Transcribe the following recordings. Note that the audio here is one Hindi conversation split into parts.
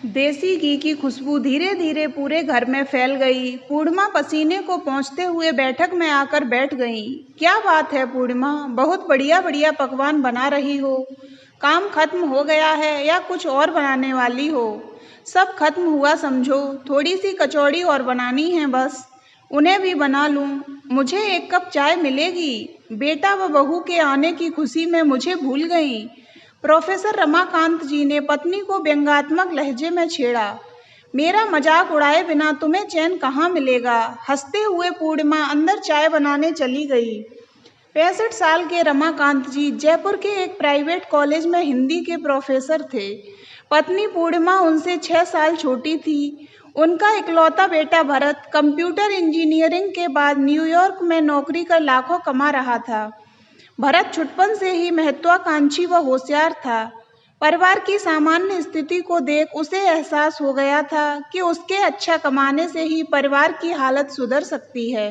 देसी घी की खुशबू धीरे धीरे पूरे घर में फैल गई। पूर्णिमा पसीने को पोंछते हुए बैठक में आकर बैठ गई। क्या बात है पूर्णिमा, बहुत बढ़िया बढ़िया पकवान बना रही हो। काम खत्म हो गया है या कुछ और बनाने वाली हो? सब खत्म हुआ समझो, थोड़ी सी कचौड़ी और बनानी है बस। उन्हें भी बना लूं? मुझे एक कप चाय मिलेगी? बेटा व बहू के आने की खुशी में मुझे भूल गई। प्रोफेसर रमाकांत जी ने पत्नी को व्यंग्यात्मक लहजे में छेड़ा। मेरा मजाक उड़ाए बिना तुम्हें चैन कहाँ मिलेगा? हंसते हुए पूर्णिमा अंदर चाय बनाने चली गई। 65 साल के रमाकांत जी जयपुर के एक प्राइवेट कॉलेज में हिंदी के प्रोफेसर थे। पत्नी पूर्णिमा उनसे 6 साल छोटी थी। उनका इकलौता बेटा भरत कंप्यूटर इंजीनियरिंग के बाद न्यूयॉर्क में नौकरी कर लाखों कमा रहा था। भरत छुटपन से ही महत्वाकांक्षी व होशियार था। परिवार की सामान्य स्थिति को देख उसे एहसास हो गया था कि उसके अच्छा कमाने से ही परिवार की हालत सुधर सकती है।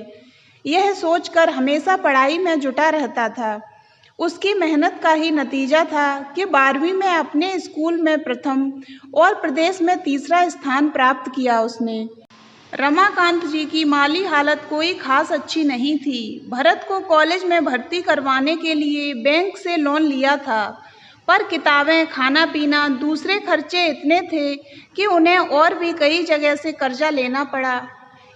यह सोचकर हमेशा पढ़ाई में जुटा रहता था। उसकी मेहनत का ही नतीजा था कि 12वीं में अपने स्कूल में प्रथम और प्रदेश में तीसरा स्थान प्राप्त किया उसने। रमाकांत जी की माली हालत कोई खास अच्छी नहीं थी। भरत को कॉलेज में भर्ती करवाने के लिए बैंक से लोन लिया था, पर किताबें, खाना पीना, दूसरे खर्चे इतने थे कि उन्हें और भी कई जगह से कर्जा लेना पड़ा।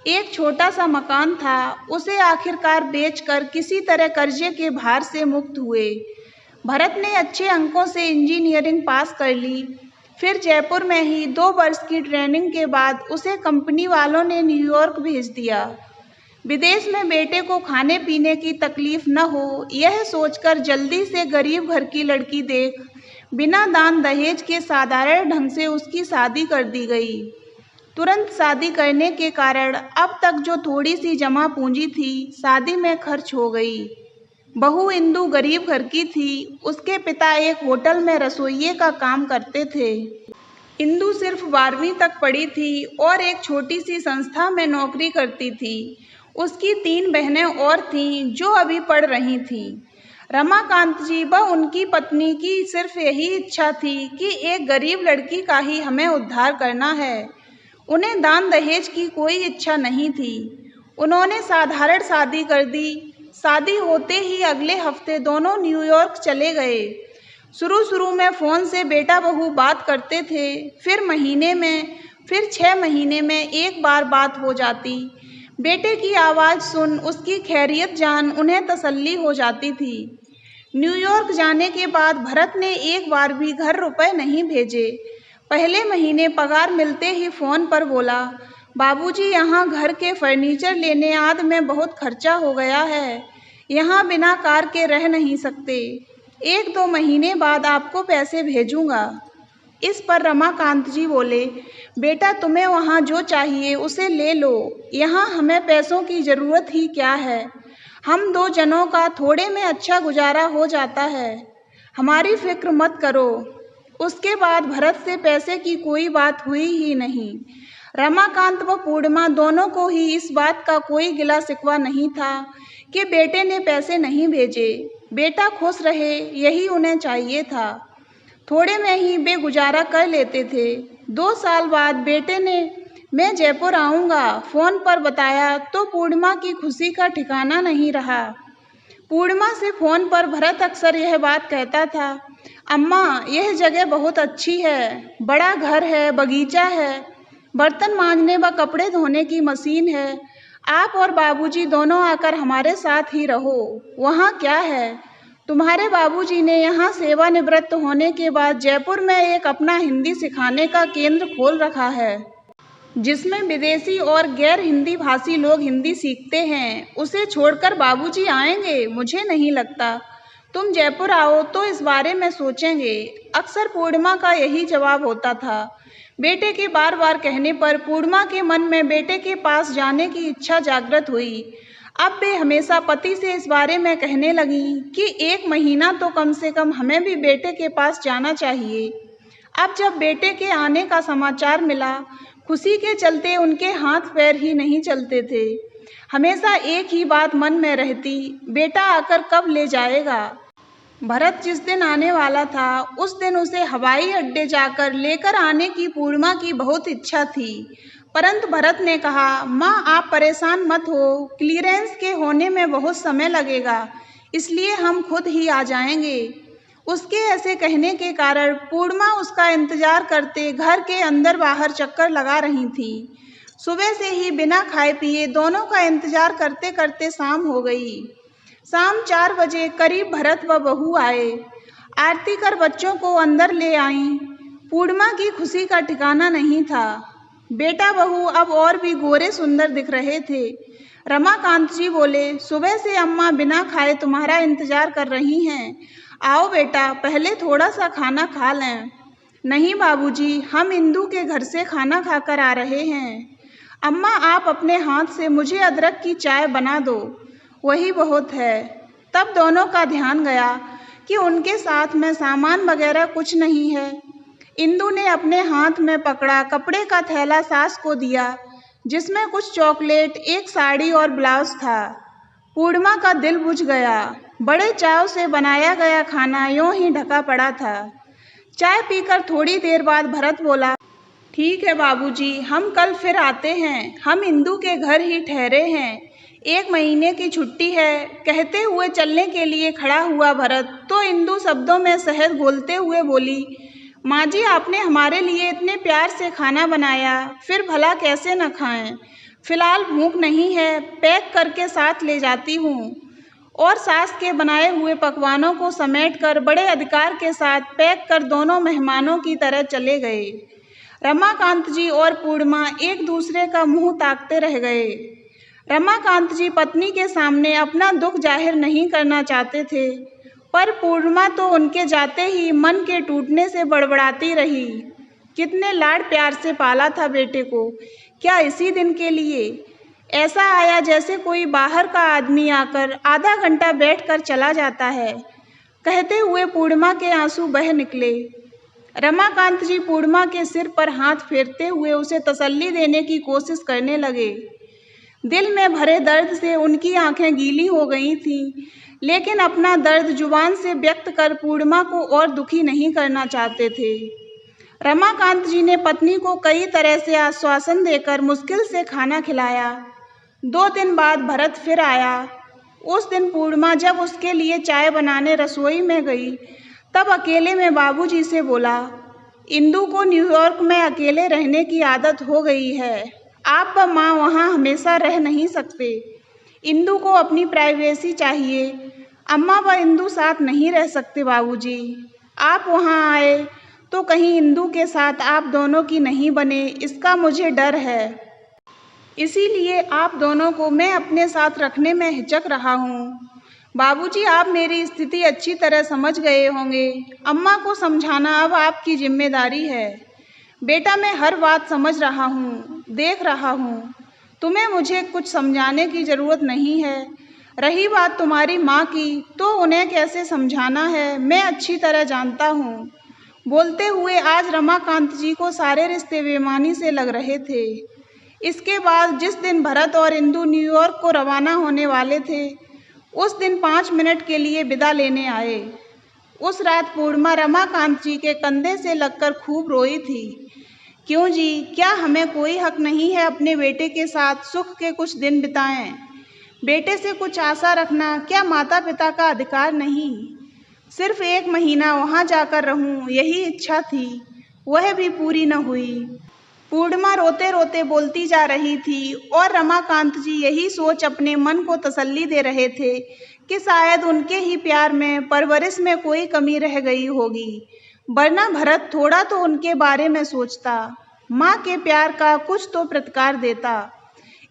एक छोटा सा मकान था, उसे आखिरकार बेचकर किसी तरह कर्जे के भार से मुक्त हुए। भरत ने अच्छे अंकों से इंजीनियरिंग पास कर ली। फिर जयपुर में ही 2 वर्ष की ट्रेनिंग के बाद उसे कंपनी वालों ने न्यूयॉर्क भेज दिया। विदेश में बेटे को खाने पीने की तकलीफ न हो, यह सोचकर जल्दी से गरीब घर की लड़की देख बिना दान दहेज के साधारण ढंग से उसकी शादी कर दी गई। तुरंत शादी करने के कारण अब तक जो थोड़ी सी जमा पूंजी थी, शादी में खर्च हो गई। बहू इंदु गरीब घर की थी। उसके पिता एक होटल में रसोइये का काम करते थे। इंदु सिर्फ 12वीं तक पढ़ी थी और एक छोटी सी संस्था में नौकरी करती थी। उसकी 3 बहनें और थीं जो अभी पढ़ रही थीं। रमाकांत जी व उनकी पत्नी की सिर्फ यही इच्छा थी कि एक गरीब लड़की का ही हमें उद्धार करना है। उन्हें दान दहेज की कोई इच्छा नहीं थी। उन्होंने साधारण शादी कर दी। शादी होते ही अगले हफ्ते दोनों न्यूयॉर्क चले गए। शुरू में फ़ोन से बेटा बहू बात करते थे, फिर महीने में, फिर 6 महीने में एक बार बात हो जाती। बेटे की आवाज़ सुन, उसकी खैरियत जान उन्हें तसल्ली हो जाती थी। न्यूयॉर्क जाने के बाद भरत ने एक बार भी घर रुपए नहीं भेजे। पहले महीने पगार मिलते ही फ़ोन पर बोला, बाबूजी यहाँ घर के फर्नीचर लेने आदि में बहुत खर्चा हो गया है। यहाँ बिना कार के रह नहीं सकते। 1-2 महीने बाद आपको पैसे भेजूँगा। इस पर रमाकांत जी बोले, बेटा तुम्हें वहाँ जो चाहिए उसे ले लो। यहाँ हमें पैसों की ज़रूरत ही क्या है। हम 2 जनों का थोड़े में अच्छा गुजारा हो जाता है। हमारी फिक्र मत करो। उसके बाद भरत से पैसे की कोई बात हुई ही नहीं। रमाकांत व पूर्णिमा दोनों को ही इस बात का कोई गिला शिकवा नहीं था कि बेटे ने पैसे नहीं भेजे। बेटा खुश रहे, यही उन्हें चाहिए था। थोड़े में ही वे गुजारा कर लेते थे। 2 साल बाद बेटे ने मैं जयपुर आऊँगा फ़ोन पर बताया तो पूर्णिमा की खुशी का ठिकाना नहीं रहा। पूर्णिमा से फ़ोन पर भरत अक्सर यह बात कहता था, अम्मा यह जगह बहुत अच्छी है, बड़ा घर है, बगीचा है, बर्तन मांजने व कपड़े धोने की मशीन है। आप और बाबूजी दोनों आकर हमारे साथ ही रहो। वहाँ क्या है, तुम्हारे बाबूजी ने यहाँ सेवानिवृत्त होने के बाद जयपुर में एक अपना हिंदी सिखाने का केंद्र खोल रखा है, जिसमें विदेशी और गैर हिंदी भाषी लोग हिंदी सीखते हैं। उसे छोड़कर बाबूजी आएंगे? मुझे नहीं लगता। तुम जयपुर आओ तो इस बारे में सोचेंगे। अक्सर पूर्णिमा का यही जवाब होता था। बेटे के बार बार कहने पर पूर्णिमा के मन में बेटे के पास जाने की इच्छा जागृत हुई। अब वे हमेशा पति से इस बारे में कहने लगी कि 1 महीना तो कम से कम हमें भी बेटे के पास जाना चाहिए। अब जब बेटे के आने का समाचार मिला, खुशी के चलते उनके हाथ पैर ही नहीं चलते थे। हमेशा एक ही बात मन में रहती, बेटा आकर कब ले जाएगा। भरत जिस दिन आने वाला था उस दिन उसे हवाई अड्डे जाकर लेकर आने की पूर्णिमा की बहुत इच्छा थी, परंतु भरत ने कहा, माँ आप परेशान मत हो, क्लीयरेंस के होने में बहुत समय लगेगा, इसलिए हम खुद ही आ जाएंगे। उसके ऐसे कहने के कारण पूर्णिमा उसका इंतजार करते घर के अंदर बाहर चक्कर लगा रही थी। सुबह से ही बिना खाए पिए दोनों का इंतजार करते करते शाम हो गई। शाम 4 बजे करीब भरत व बहू आए। आरती कर बच्चों को अंदर ले आईं। पूर्णिमा की खुशी का ठिकाना नहीं था। बेटा बहू अब और भी गोरे सुंदर दिख रहे थे। रमाकांत जी बोले, सुबह से अम्मा बिना खाए तुम्हारा इंतजार कर रही हैं। आओ बेटा, पहले थोड़ा सा खाना खा लें। नहीं बाबूजी, हम इंदू के घर से खाना खाकर आ रहे हैं। अम्मा आप अपने हाथ से मुझे अदरक की चाय बना दो, वही बहुत है। तब दोनों का ध्यान गया कि उनके साथ में सामान वगैरह कुछ नहीं है। इंदू ने अपने हाथ में पकड़ा कपड़े का थैला सास को दिया, जिसमें कुछ चॉकलेट, एक साड़ी और ब्लाउज था। पूर्णिमा का दिल बुझ गया। बड़े चाव से बनाया गया खाना यूं ही ढका पड़ा था। चाय पीकर थोड़ी देर बाद भरत बोला, ठीक है बाबूजी, हम कल फिर आते हैं। हम इंदू के घर ही ठहरे हैं, 1 महीने की छुट्टी है। कहते हुए चलने के लिए खड़ा हुआ भरत तो इंदू शब्दों में शहद घोलते हुए बोली, माँ जी आपने हमारे लिए इतने प्यार से खाना बनाया, फिर भला कैसे न खाएं। फिलहाल भूख नहीं है, पैक करके साथ ले जाती हूँ। और सास के बनाए हुए पकवानों को समेटकर बड़े अधिकार के साथ पैक कर दोनों मेहमानों की तरह चले गए। रमाकांत जी और पूर्णिमा एक दूसरे का मुंह ताकते रह गए। रमाकांत जी पत्नी के सामने अपना दुख जाहिर नहीं करना चाहते थे, पर पूर्णिमा तो उनके जाते ही मन के टूटने से बड़बड़ाती रही। कितने लाड प्यार से पाला था बेटे को, क्या इसी दिन के लिए? ऐसा आया जैसे कोई बाहर का आदमी आकर आधा घंटा बैठकर चला जाता है। कहते हुए पूर्णिमा के आंसू बह निकले। रमाकांत जी पूर्णिमा के सिर पर हाथ फेरते हुए उसे तसल्ली देने की कोशिश करने लगे। दिल में भरे दर्द से उनकी आंखें गीली हो गई थीं, लेकिन अपना दर्द जुबान से व्यक्त कर पूर्णिमा को और दुखी नहीं करना चाहते थे। रमाकांत जी ने पत्नी को कई तरह से आश्वासन देकर मुश्किल से खाना खिलाया। 2 दिन बाद भरत फिर आया। उस दिन पूर्णिमा जब उसके लिए चाय बनाने रसोई में गई, तब अकेले में बाबूजी से बोला, इंदू को न्यूयॉर्क में अकेले रहने की आदत हो गई है। आप व माँ वहाँ हमेशा रह नहीं सकते। इंदू को अपनी प्राइवेसी चाहिए। अम्मा व इंदू साथ नहीं रह सकते बाबूजी। आप वहाँ आए तो कहीं इंदू के साथ आप दोनों की नहीं बने, इसका मुझे डर है। इसीलिए आप दोनों को मैं अपने साथ रखने में हिचक रहा हूँ। बाबूजी आप मेरी स्थिति अच्छी तरह समझ गए होंगे। अम्मा को समझाना अब आपकी जिम्मेदारी है। बेटा मैं हर बात समझ रहा हूँ, देख रहा हूँ। तुम्हें मुझे कुछ समझाने की ज़रूरत नहीं है। रही बात तुम्हारी माँ की, तो उन्हें कैसे समझाना है मैं अच्छी तरह जानता हूँ। बोलते हुए आज रमाकांत जी को सारे रिश्ते बेईमानी से लग रहे थे। इसके बाद जिस दिन भरत और इंदू न्यूयॉर्क को रवाना होने वाले थे, उस दिन 5 मिनट के लिए विदा लेने आए। उस रात पूर्णिमा रमाकांत जी के कंधे से लगकर खूब रोई थी। क्यों जी, क्या हमें कोई हक नहीं है अपने बेटे के साथ सुख के कुछ दिन बिताएं? बेटे से कुछ आशा रखना क्या माता पिता का अधिकार नहीं? सिर्फ 1 महीना वहाँ जाकर रहूं, यही इच्छा थी, वह भी पूरी न हुई। पूर्णिमा रोते रोते बोलती जा रही थी और रमाकांत जी यही सोच अपने मन को तसल्ली दे रहे थे कि शायद उनके ही प्यार में, परवरिश में कोई कमी रह गई होगी, वरना भरत थोड़ा तो उनके बारे में सोचता, माँ के प्यार का कुछ तो प्रतिकार देता।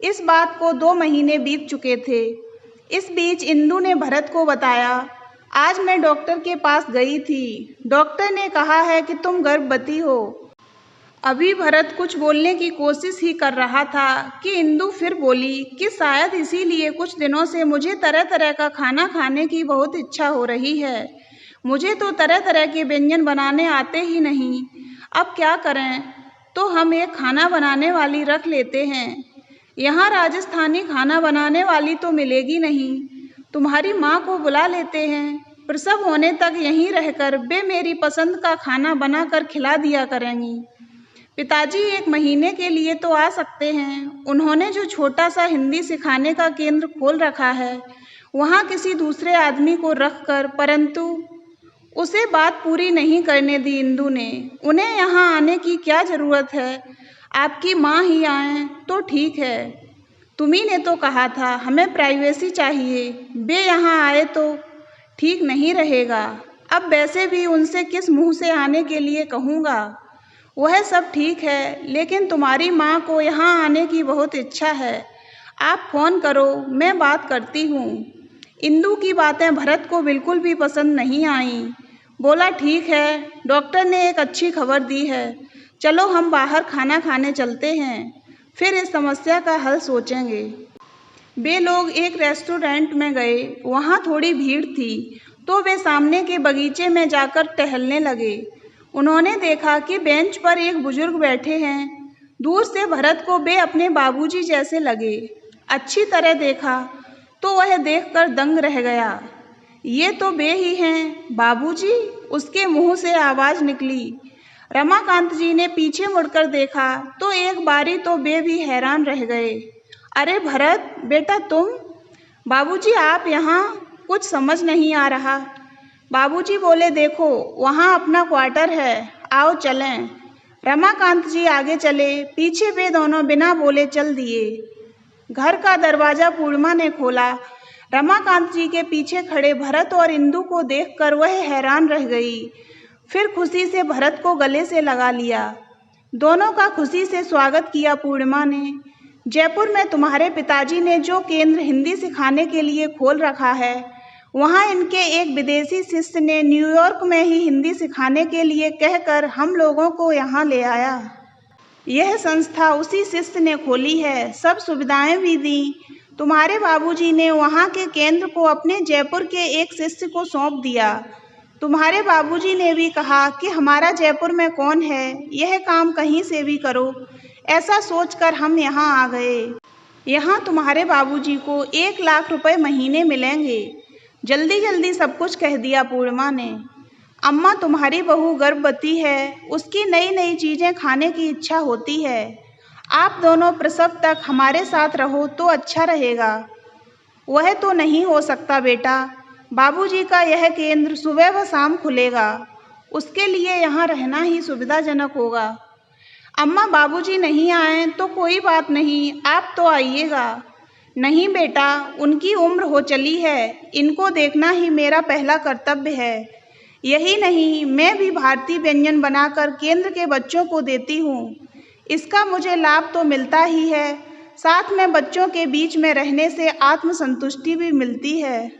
इस बात को 2 महीने बीत चुके थे। इस बीच इंदू ने भरत को बताया, आज मैं डॉक्टर के पास गई थी। डॉक्टर ने कहा है कि तुम गर्भवती हो। अभी भरत कुछ बोलने की कोशिश ही कर रहा था कि इंदू फिर बोली कि शायद इसीलिए कुछ दिनों से मुझे तरह तरह का खाना खाने की बहुत इच्छा हो रही है। मुझे तो तरह तरह के व्यंजन बनाने आते ही नहीं। अब क्या करें, तो हम एक खाना बनाने वाली रख लेते हैं। यहाँ राजस्थानी खाना बनाने वाली तो मिलेगी नहीं, तुम्हारी माँ को बुला लेते हैं। प्रसव होने तक यहीं रहकर वे मेरी पसंद का खाना बनाकर खिला दिया करेंगी। पिताजी 1 महीने के लिए तो आ सकते हैं। उन्होंने जो छोटा सा हिंदी सिखाने का केंद्र खोल रखा है, वहाँ किसी दूसरे आदमी को रखकर, परंतु उसे बात पूरी नहीं करने दी इंदु ने। उन्हें यहाँ आने की क्या ज़रूरत है? आपकी माँ ही आए तो ठीक है। तुम्ही ने तो कहा था हमें प्राइवेसी चाहिए। वे यहाँ आए तो ठीक नहीं रहेगा। अब वैसे भी उनसे किस मुँह से आने के लिए कहूँगा? वह सब ठीक है, लेकिन तुम्हारी माँ को यहाँ आने की बहुत इच्छा है। आप फ़ोन करो, मैं बात करती हूँ। इंदु की बातें भरत को बिल्कुल भी पसंद नहीं आईं। बोला, ठीक है, डॉक्टर ने एक अच्छी खबर दी है। चलो हम बाहर खाना खाने चलते हैं, फिर इस समस्या का हल सोचेंगे। वे लोग एक रेस्टोरेंट में गए। वहाँ थोड़ी भीड़ थी, तो वे सामने के बगीचे में जाकर टहलने लगे। उन्होंने देखा कि बेंच पर एक बुजुर्ग बैठे हैं। दूर से भरत को वे अपने बाबूजी जैसे लगे। अच्छी तरह देखा तो वह देखकर दंग रह गया। ये तो वे ही हैं, बाबूजी, उसके मुंह से आवाज़ निकली। रमाकांत जी ने पीछे मुड़कर देखा तो एक बारी तो वे भी हैरान रह गए। अरे भरत बेटा, तुम? बाबूजी आप यहाँ? कुछ समझ नहीं आ रहा। बाबूजी बोले, देखो वहाँ अपना क्वार्टर है, आओ चलें। रमाकांत जी आगे चले, पीछे वे दोनों बिना बोले चल दिए। घर का दरवाज़ा पूर्णिमा ने खोला। रमाकांत जी के पीछे खड़े भरत और इंदु को देखकर वह हैरान रह गई। फिर खुशी से भरत को गले से लगा लिया। दोनों का खुशी से स्वागत किया पूर्णिमा ने। जयपुर में तुम्हारे पिताजी ने जो केंद्र हिंदी सिखाने के लिए खोल रखा है, वहाँ इनके एक विदेशी शिष्य ने न्यूयॉर्क में ही हिंदी सिखाने के लिए कहकर हम लोगों को यहाँ ले आया। यह संस्था उसी शिष्य ने खोली है, सब सुविधाएं भी दी। तुम्हारे बाबूजी ने वहाँ के केंद्र को अपने जयपुर के एक शिष्य को सौंप दिया। तुम्हारे बाबूजी ने भी कहा कि हमारा जयपुर में कौन है, यह काम कहीं से भी करो। ऐसा सोचकर हम यहाँ आ गए। यहाँ तुम्हारे बाबूजी को 1 लाख रुपए महीने मिलेंगे। जल्दी जल्दी सब कुछ कह दिया पूर्णिमा ने। अम्मा, तुम्हारी बहू गर्भवती है, उसकी नई नई चीज़ें खाने की इच्छा होती है। आप दोनों प्रसव तक हमारे साथ रहो तो अच्छा रहेगा। वह तो नहीं हो सकता बेटा। बाबूजी का यह केंद्र सुबह व शाम खुलेगा, उसके लिए यहाँ रहना ही सुविधाजनक होगा। अम्मा, बाबूजी नहीं आए तो कोई बात नहीं, आप तो आइएगा। नहीं बेटा, उनकी उम्र हो चली है, इनको देखना ही मेरा पहला कर्तव्य है। यही नहीं, मैं भी भारतीय व्यंजन बनाकर केंद्र के बच्चों को देती हूँ। इसका मुझे लाभ तो मिलता ही है, साथ में बच्चों के बीच में रहने से आत्मसंतुष्टि भी मिलती है।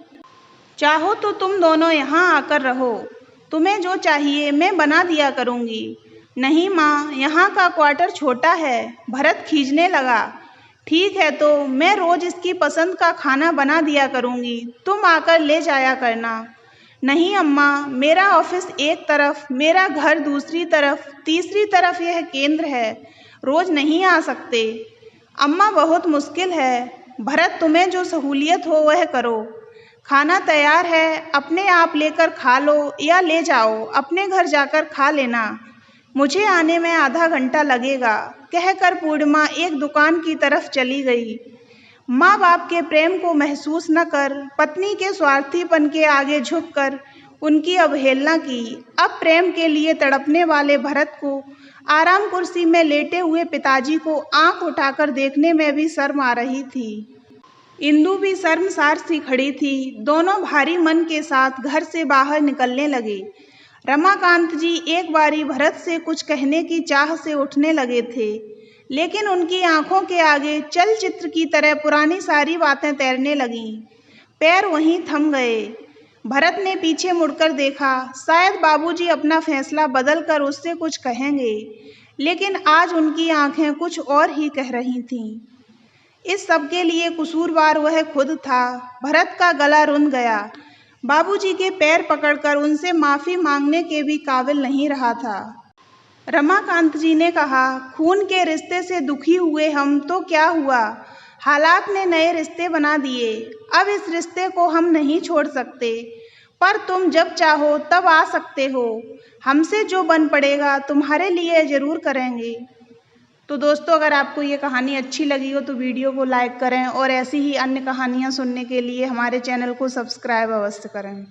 चाहो तो तुम दोनों यहाँ आकर रहो, तुम्हें जो चाहिए मैं बना दिया करूँगी। नहीं माँ, यहाँ का क्वार्टर छोटा है। भरत खींचने लगा। ठीक है, तो मैं रोज़ इसकी पसंद का खाना बना दिया करूँगी, तुम आकर ले जाया करना। नहीं अम्मा, मेरा ऑफिस एक तरफ, मेरा घर दूसरी तरफ, तीसरी तरफ यह केंद्र है, रोज़ नहीं आ सकते। अम्मा, बहुत मुश्किल है। भरत, तुम्हें जो सहूलियत हो वह करो। खाना तैयार है, अपने आप लेकर खा लो या ले जाओ, अपने घर जाकर खा लेना। मुझे आने में आधा घंटा लगेगा, कहकर पूर्णिमा एक दुकान की तरफ चली गई। माँ बाप के प्रेम को महसूस न कर पत्नी के स्वार्थीपन के आगे झुककर उनकी अवहेलना की। अब प्रेम के लिए तड़पने वाले भरत को आराम कुर्सी में लेटे हुए पिताजी को आंख उठाकर देखने में भी शर्म आ रही थी। इंदु भी शर्मसार सी खड़ी थी। दोनों भारी मन के साथ घर से बाहर निकलने लगे। रमाकांत जी एक बारी भरत से कुछ कहने की चाह से उठने लगे थे, लेकिन उनकी आंखों के आगे चलचित्र की तरह पुरानी सारी बातें तैरने लगीं। पैर वहीं थम गए। भरत ने पीछे मुड़कर देखा, शायद बाबूजी अपना फैसला बदलकर उससे कुछ कहेंगे, लेकिन आज उनकी आंखें कुछ और ही कह रही थीं। इस सब के लिए कसूरवार वह खुद था। भरत का गला रुंध गया। बाबूजी के पैर पकड़कर उनसे माफ़ी मांगने के भी काबिल नहीं रहा था। रमाकांत जी ने कहा, खून के रिश्ते से दुखी हुए हम तो क्या हुआ, हालात ने नए रिश्ते बना दिए। अब इस रिश्ते को हम नहीं छोड़ सकते। पर तुम जब चाहो तब आ सकते हो। हमसे जो बन पड़ेगा तुम्हारे लिए ज़रूर करेंगे। तो दोस्तों, अगर आपको ये कहानी अच्छी लगी हो तो वीडियो को लाइक करें और ऐसी ही अन्य कहानियाँ सुनने के लिए हमारे चैनल को सब्सक्राइब अवश्य करें।